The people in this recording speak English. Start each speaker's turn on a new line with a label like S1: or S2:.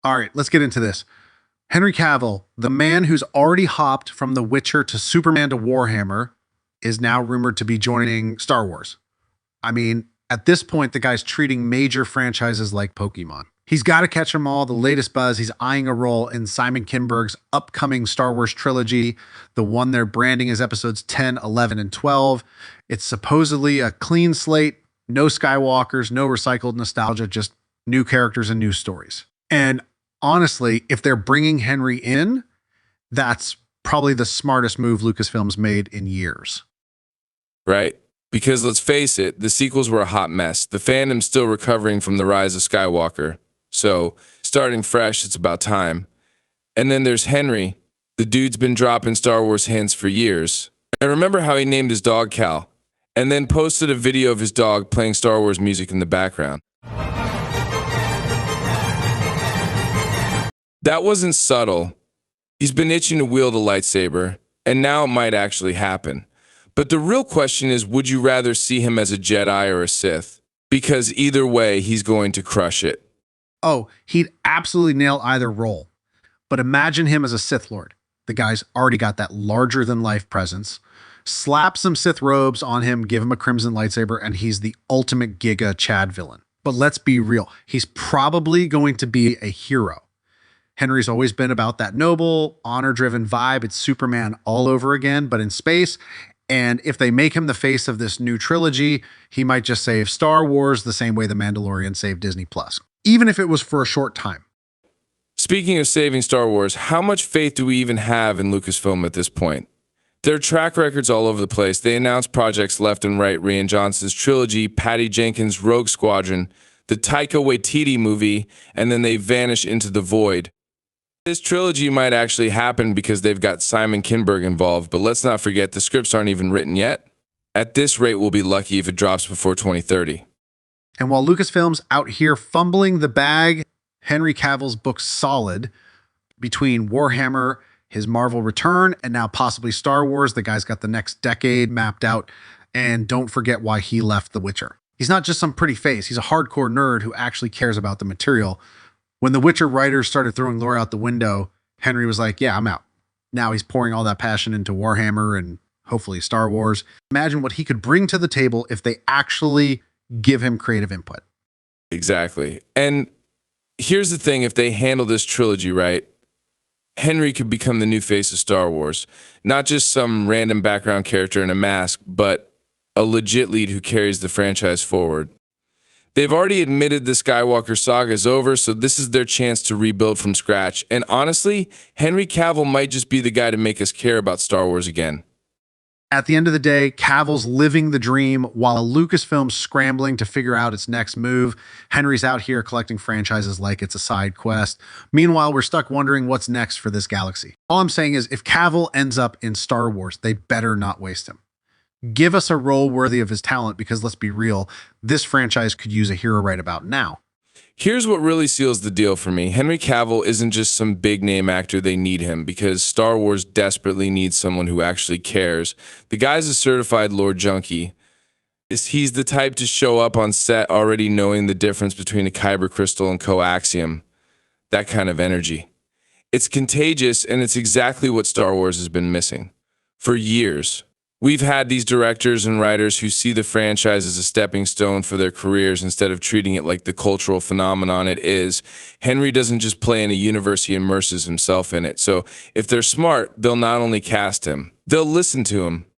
S1: All right, let's get into this. Henry Cavill, the man who's already hopped from The Witcher to Superman to Warhammer, is now rumored to be joining Star Wars. I mean, at this point, the guy's treating major franchises like Pokemon. He's got to catch them all. The latest buzz, he's eyeing a role in Simon Kinberg's upcoming Star Wars trilogy, the one they're branding as episodes 10, 11, and 12. It's supposedly a clean slate, no Skywalkers, no recycled nostalgia, just new characters and new stories. And honestly, if they're bringing Henry in, that's probably the smartest move Lucasfilm's made in years.
S2: Right? Because let's face it, the sequels were a hot mess. The fandom's still recovering from the rise of Skywalker. So, starting fresh, it's about time. And then there's Henry. The dude's been dropping Star Wars hints for years. And remember how he named his dog Cal, and then posted a video of his dog playing Star Wars music in the background. That wasn't subtle. He's been itching to wield a lightsaber, and now it might actually happen. But the real question is, would you rather see him as a Jedi or a Sith? Because either way, he's going to crush it.
S1: Oh, he'd absolutely nail either role. But imagine him as a Sith Lord. The guy's already got that larger-than-life presence. Slap some Sith robes on him, give him a crimson lightsaber, and he's the ultimate Giga Chad villain. But let's be real. He's probably going to be a hero. Henry's always been about that noble, honor-driven vibe. It's Superman all over again, but in space. And if they make him the face of this new trilogy, he might just save Star Wars the same way The Mandalorian saved Disney+, even if it was for a short time.
S2: Speaking of saving Star Wars, how much faith do we even have in Lucasfilm at this point? There are track records all over the place. They announce projects left and right. Rian Johnson's trilogy, Patty Jenkins' Rogue Squadron, the Taika Waititi movie, and then they vanish into the void. This trilogy might actually happen because they've got Simon Kinberg involved, but let's not forget the scripts aren't even written yet. At this rate, we'll be lucky if it drops before 2030.
S1: And while Lucasfilm's out here fumbling the bag, Henry Cavill's book's solid. Between Warhammer, his Marvel return, and now possibly Star Wars, the guy's got the next decade mapped out. And don't forget why he left The Witcher. He's not just some pretty face. He's a hardcore nerd who actually cares about the material. When The Witcher writers started throwing lore out the window, Henry was like, yeah, I'm out. Now he's pouring all that passion into Warhammer and hopefully Star Wars. Imagine what he could bring to the table if they actually give him creative input.
S2: Exactly. And here's the thing, if they handle this trilogy right, Henry could become the new face of Star Wars. Not just some random background character in a mask, but a legit lead who carries the franchise forward. They've already admitted the Skywalker saga is over, so this is their chance to rebuild from scratch. And honestly, Henry Cavill might just be the guy to make us care about Star Wars again.
S1: At the end of the day, Cavill's living the dream while Lucasfilm's scrambling to figure out its next move. Henry's out here collecting franchises like it's a side quest. Meanwhile, we're stuck wondering what's next for this galaxy. All I'm saying is if Cavill ends up in Star Wars, they better not waste him. Give us a role worthy of his talent because let's be real, this franchise could use a hero right about now.
S2: Here's what really seals the deal for me. Henry Cavill isn't just some big-name actor. They need him because Star Wars desperately needs someone who actually cares. The guy's a certified lore junkie. He's the type to show up on set already knowing the difference between a kyber crystal and coaxium. That kind of energy. It's contagious, and it's exactly what Star Wars has been missing. For years, we've had these directors and writers who see the franchise as a stepping stone for their careers instead of treating it like the cultural phenomenon it is. Henry doesn't just play in a universe, he immerses himself in it. So if they're smart, they'll not only cast him, they'll listen to him.